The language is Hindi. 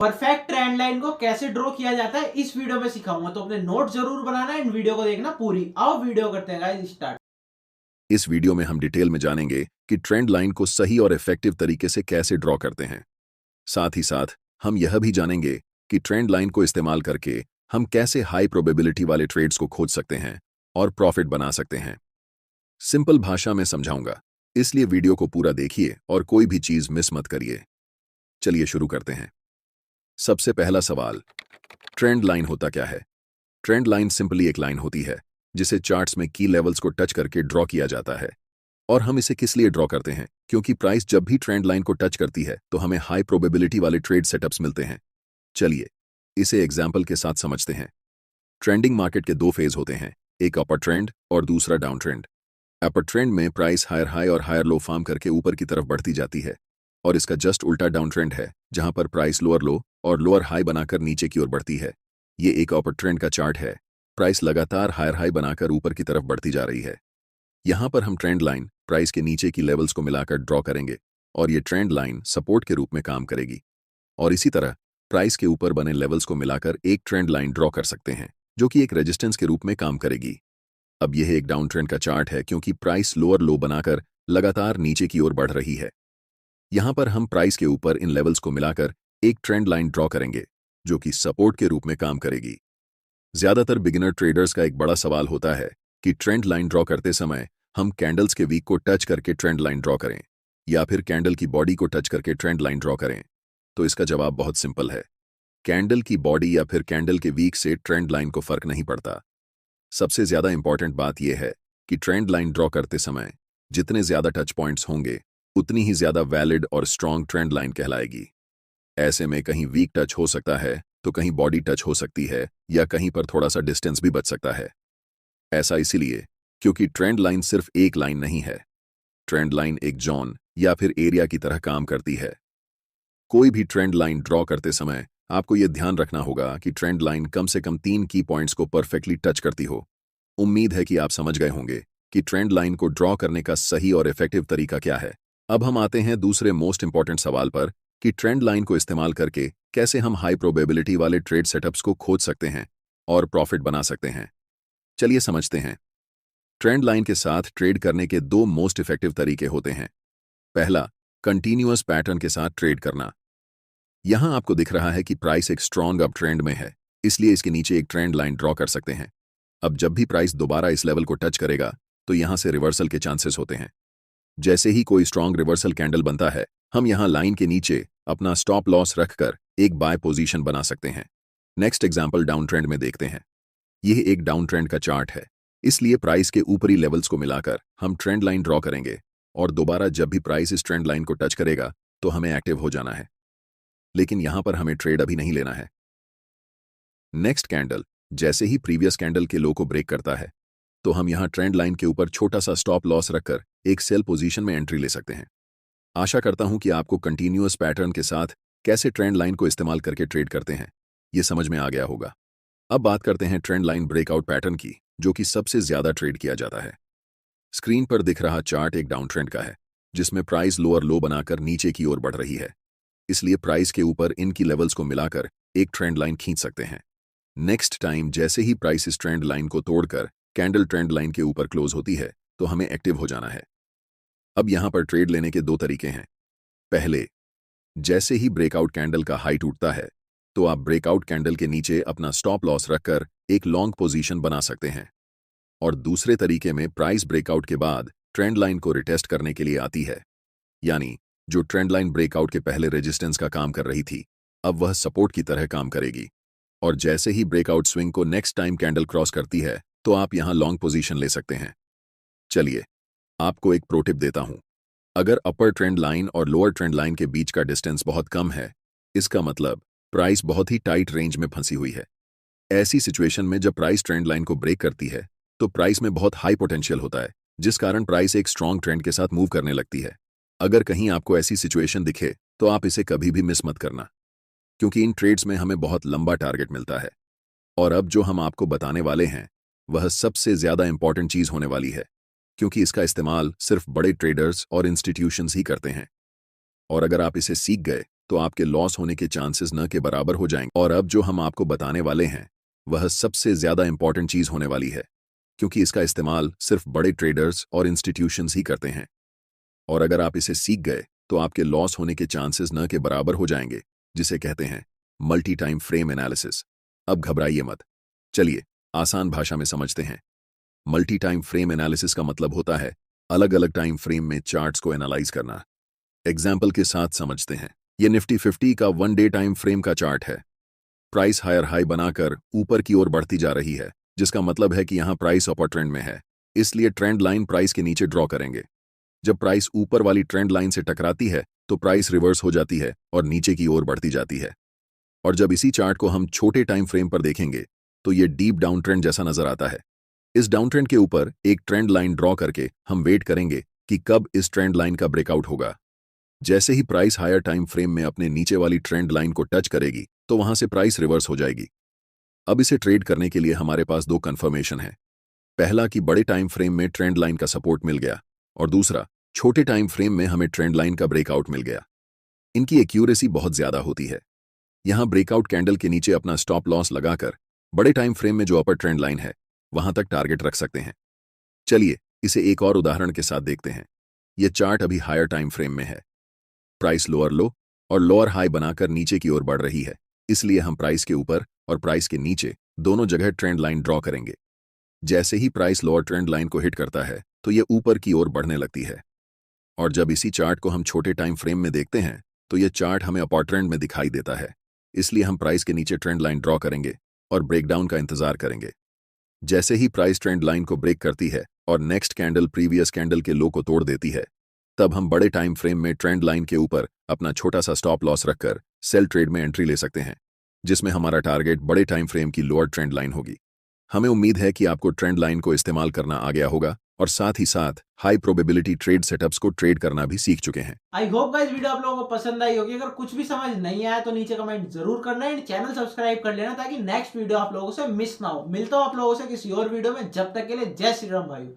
परफेक्ट ट्रेंड लाइन को कैसे ड्रॉ किया जाता है इस वीडियो में सिखाऊंगा, तो अपने नोट जरूर बनाना है, इन वीडियो को देखना पूरी। आओ वीडियो करते हैं गाइस स्टार्ट। इस वीडियो में हम डिटेल में जानेंगे कि ट्रेंड लाइन को सही और इफेक्टिव तरीके से कैसे ड्रॉ करते हैं। साथ ही साथ हम यह भी जानेंगे कि ट्रेंड लाइन को इस्तेमाल करके हम कैसे हाई प्रोबेबिलिटी वाले ट्रेड्स को खोज सकते हैं और प्रॉफिट बना सकते हैं। सिंपल भाषा में समझाऊंगा, इसलिए वीडियो को पूरा देखिए और कोई भी चीज मिस मत करिए। चलिए शुरू करते हैं। सबसे पहला सवाल, ट्रेंड लाइन होता क्या है? ट्रेंड लाइन सिंपली एक लाइन होती है जिसे चार्ट्स में की लेवल्स को टच करके ड्रॉ किया जाता है। और हम इसे किस लिए ड्रॉ करते हैं? क्योंकि प्राइस जब भी ट्रेंड लाइन को टच करती है तो हमें हाई प्रोबेबिलिटी वाले ट्रेड सेटअप्स मिलते हैं। चलिए इसे एग्जाम्पल के साथ समझते हैं। ट्रेंडिंग मार्केट के दो फेज होते हैं, एक अपर ट्रेंड और दूसरा डाउन ट्रेंड। अपर ट्रेंड में प्राइस हायर हाई और हायर लो फॉर्म करके ऊपर की तरफ बढ़ती जाती है, और इसका जस्ट उल्टा डाउन ट्रेंड है जहां पर प्राइस लोअर लो और लोअर हाई बनाकर नीचे की ओर बढ़ती है। ये एक अपर ट्रेंड का चार्ट है। प्राइस लगातार हायर हाई बनाकर ऊपर की तरफ बढ़ती जा रही है। यहां पर हम ट्रेंड लाइन प्राइस के नीचे की लेवल्स को मिलाकर ड्रॉ करेंगे और ये ट्रेंड लाइन सपोर्ट के रूप में काम करेगी। और इसी तरह प्राइस के ऊपर बने लेवल्स को मिलाकर एक ट्रेंड लाइन ड्रॉ कर सकते हैं जो कि एक रेजिस्टेंस के रूप में काम करेगी। अब यह एक डाउन ट्रेंड का चार्ट है क्योंकि प्राइस लोअर लो बनाकर लगातार नीचे की ओर बढ़ रही है। यहां पर हम प्राइस के ऊपर इन लेवल्स को मिलाकर एक ट्रेंड लाइन ड्रॉ करेंगे जो कि सपोर्ट के रूप में काम करेगी। ज्यादातर बिगिनर ट्रेडर्स का एक बड़ा सवाल होता है कि ट्रेंड लाइन ड्रॉ करते समय हम कैंडल्स के वीक को टच करके ट्रेंड लाइन ड्रॉ करें या फिर कैंडल की बॉडी को टच करके ट्रेंड लाइन ड्रॉ करें। तो इसका जवाब बहुत सिंपल है, कैंडल की बॉडी या फिर कैंडल के वीक से ट्रेंड लाइन को फर्क नहीं पड़ता। सबसे ज्यादा इंपॉर्टेंट बात यह है कि ट्रेंड लाइन ड्रॉ करते समय जितने ज्यादा टच पॉइंट्स होंगे उतनी ही ज्यादा वैलिड और स्ट्रॉन्ग ट्रेंड लाइन कहलाएगी। ऐसे में कहीं वीक टच हो सकता है तो कहीं बॉडी टच हो सकती है या कहीं पर थोड़ा सा डिस्टेंस भी बच सकता है। ऐसा इसीलिए क्योंकि ट्रेंड लाइन सिर्फ एक लाइन नहीं है। ट्रेंड लाइन एक जोन या फिर एरिया की तरह काम करती है। कोई भी ट्रेंड लाइन ड्रॉ करते समय आपको यह ध्यान रखना होगा कि ट्रेंड लाइन कम से कम 3 की पॉइंट्स को परफेक्टली टच करती हो। उम्मीद है कि आप समझ गए होंगे कि ट्रेंड लाइन को ड्रॉ करने का सही और इफेक्टिव तरीका क्या है। अब हम आते हैं दूसरे मोस्ट इंपॉर्टेंट सवाल पर कि ट्रेंड लाइन को इस्तेमाल करके कैसे हम हाई प्रोबेबिलिटी वाले ट्रेड सेटअप्स को खोज सकते हैं और प्रॉफिट बना सकते हैं। चलिए समझते हैं। ट्रेंड लाइन के साथ ट्रेड करने के दो मोस्ट इफेक्टिव तरीके होते हैं। पहला, कंटिन्यूअस पैटर्न के साथ ट्रेड करना। यहां आपको दिख रहा है कि प्राइस एक स्ट्रॉन्ग अप ट्रेंड में है, इसलिए इसके नीचे एक ट्रेंड लाइन ड्रॉ कर सकते हैं। अब जब भी प्राइस दोबारा इस लेवल को टच करेगा तो यहां से रिवर्सल के चांसेस होते हैं। जैसे ही कोई स्ट्रॉन्ग रिवर्सल कैंडल बनता है, हम यहां लाइन के नीचे अपना स्टॉप लॉस रखकर एक बाय पोजीशन बना सकते हैं। नेक्स्ट एग्जांपल डाउन ट्रेंड में देखते हैं। यह एक डाउन ट्रेंड का चार्ट है, इसलिए प्राइस के ऊपरी लेवल्स को मिलाकर हम ट्रेंड लाइन ड्रॉ करेंगे और दोबारा जब भी प्राइस इस ट्रेंड लाइन को टच करेगा तो हमें एक्टिव हो जाना है। लेकिन यहां पर हमें ट्रेड अभी नहीं लेना है। नेक्स्ट कैंडल जैसे ही प्रीवियस कैंडल के लो को ब्रेक करता है तो हम यहां ट्रेंड लाइन के ऊपर छोटा सा स्टॉप लॉस रखकर एक सेल पोजीशन में एंट्री ले सकते हैं। आशा करता हूं कि आपको कंटिन्यूअस पैटर्न के साथ कैसे ट्रेंड लाइन को इस्तेमाल करके ट्रेड करते हैं यह समझ में आ गया होगा। अब बात करते हैं ट्रेंड लाइन ब्रेकआउट पैटर्न की, जो कि सबसे ज्यादा ट्रेड किया जाता है। स्क्रीन पर दिख रहा चार्ट एक डाउन ट्रेंड का है जिसमें प्राइस लोअर लो बनाकर नीचे की ओर बढ़ रही है, इसलिए प्राइस के ऊपर इनकी लेवल्स को मिलाकर एक ट्रेंड लाइन खींच सकते हैं। नेक्स्ट टाइम जैसे ही प्राइस इस ट्रेंड लाइन को तोड़कर कैंडल ट्रेंड लाइन के ऊपर क्लोज होती है तो हमें एक्टिव हो जाना है। अब यहां पर ट्रेड लेने के दो तरीके हैं। पहले, जैसे ही ब्रेकआउट कैंडल का हाई टूटता है तो आप ब्रेकआउट कैंडल के नीचे अपना स्टॉप लॉस रखकर एक लॉन्ग पोजीशन बना सकते हैं। और दूसरे तरीके में प्राइस ब्रेकआउट के बाद ट्रेंड लाइन को रिटेस्ट करने के लिए आती है, यानी जो ट्रेंड लाइन ब्रेकआउट के पहले रेजिस्टेंस का काम कर रही थी अब वह सपोर्ट की तरह काम करेगी। और जैसे ही ब्रेकआउट स्विंग को नेक्स्ट टाइम कैंडल क्रॉस करती है तो आप यहां लॉन्ग पोजीशन ले सकते हैं। चलिए आपको एक प्रो टिप देता हूं। अगर अपर ट्रेंड लाइन और लोअर ट्रेंड लाइन के बीच का डिस्टेंस बहुत कम है, इसका मतलब प्राइस बहुत ही टाइट रेंज में फंसी हुई है। ऐसी सिचुएशन में जब प्राइस ट्रेंड लाइन को ब्रेक करती है तो प्राइस में बहुत हाई पोटेंशियल होता है, जिस कारण प्राइस एक स्ट्रॉन्ग ट्रेंड के साथ मूव करने लगती है। अगर कहीं आपको ऐसी सिचुएशन दिखे तो आप इसे कभी भी मिस मत करना, क्योंकि इन ट्रेड्स में हमें बहुत लंबा टारगेट मिलता है। और अब जो हम आपको बताने वाले हैं वह सबसे ज्यादा इंपॉर्टेंट चीज होने वाली है, क्योंकि इसका इस्तेमाल सिर्फ बड़े ट्रेडर्स और इंस्टीट्यूशंस ही करते हैं। और अगर आप इसे सीख गए तो आपके लॉस होने के चांसेस न के बराबर हो जाएंगे। और अब जो हम आपको बताने वाले हैं वह सबसे ज्यादा इंपॉर्टेंट चीज होने वाली है, क्योंकि इसका इस्तेमाल सिर्फ बड़े ट्रेडर्स और इंस्टीट्यूशंस ही करते हैं। और अगर आप इसे सीख गए तो आपके लॉस होने के चांसेस न के बराबर हो जाएंगे, जिसे कहते हैं मल्टी टाइम फ्रेम एनालिसिस। अब घबराइए मत, चलिए आसान भाषा में समझते हैं। मल्टी टाइम फ्रेम एनालिसिस का मतलब होता है अलग अलग टाइम फ्रेम में चार्ट्स को एनालाइज करना। एग्जाम्पल के साथ समझते हैं। ये निफ्टी 50 का 1 डे टाइम फ्रेम का चार्ट है। प्राइस हायर हाई बनाकर ऊपर की ओर बढ़ती जा रही है, जिसका मतलब है कि यहां प्राइस अपर ट्रेंड में है, इसलिए ट्रेंड लाइन प्राइस के नीचे ड्रॉ करेंगे। जब प्राइस ऊपर वाली ट्रेंड लाइन से टकराती है तो प्राइस रिवर्स हो जाती है और नीचे की ओर बढ़ती जाती है। और जब इसी चार्ट को हम छोटे टाइम फ्रेम पर देखेंगे तो ये डीप डाउन ट्रेंड जैसा नजर आता है। इस डाउन ट्रेंड के ऊपर एक ट्रेंड लाइन ड्रॉ करके हम वेट करेंगे कि कब इस ट्रेंड लाइन का ब्रेकआउट होगा। जैसे ही प्राइस हायर टाइम फ्रेम में अपने नीचे वाली ट्रेंड लाइन को टच करेगी तो वहां से प्राइस रिवर्स हो जाएगी। अब इसे ट्रेड करने के लिए हमारे पास दो कंफर्मेशन है। पहला कि बड़े टाइम फ्रेम में ट्रेंड लाइन का सपोर्ट मिल गया, और दूसरा छोटे टाइम फ्रेम में हमें ट्रेंड लाइन का ब्रेकआउट मिल गया। इनकी एक्यूरेसी बहुत ज्यादा होती है। यहां ब्रेकआउट कैंडल के नीचे अपना स्टॉप लॉस लगाकर बड़े टाइम फ्रेम में जो अपर ट्रेंड लाइन है वहां तक टारगेट रख सकते हैं। चलिए इसे एक और उदाहरण के साथ देखते हैं। यह चार्ट अभी हायर टाइम फ्रेम में है। प्राइस लोअर लो और लोअर हाई बनाकर नीचे की ओर बढ़ रही है, इसलिए हम प्राइस के ऊपर और प्राइस के नीचे दोनों जगह ट्रेंड लाइन ड्रॉ करेंगे। जैसे ही प्राइस लोअर ट्रेंड लाइन को हिट करता है तो यह ऊपर की ओर बढ़ने लगती है। और जब इसी चार्ट को हम छोटे टाइम फ्रेम में देखते हैं तो यह चार्ट हमें अपर ट्रेंड में दिखाई देता है, इसलिए हम प्राइस के नीचे ट्रेंड लाइन ड्रॉ करेंगे और ब्रेकडाउन का इंतजार करेंगे। जैसे ही प्राइस ट्रेंड लाइन को ब्रेक करती है और नेक्स्ट कैंडल प्रीवियस कैंडल के लो को तोड़ देती है, तब हम बड़े टाइम फ्रेम में ट्रेंड लाइन के ऊपर अपना छोटा सा स्टॉप लॉस रखकर सेल ट्रेड में एंट्री ले सकते हैं, जिसमें हमारा टारगेट बड़े टाइम फ्रेम की लोअर ट्रेंड लाइन होगी। हमें उम्मीद है कि आपको ट्रेंड लाइन को इस्तेमाल करना आ गया होगा और साथ ही साथ हाई प्रोबेबिलिटी ट्रेड सेटअप्स को ट्रेड करना भी सीख चुके हैं। आई होप गाइस वीडियो आप लोगों को पसंद आई होगी। अगर कुछ भी समझ नहीं आया तो नीचे कमेंट जरूर करना एंड चैनल सब्सक्राइब कर लेना ताकि नेक्स्ट वीडियो आप लोगों से मिस ना हो। मिलता हूं आप लोगों से किसी और वीडियो में, जब तक के लिए जय श्री राम भाई।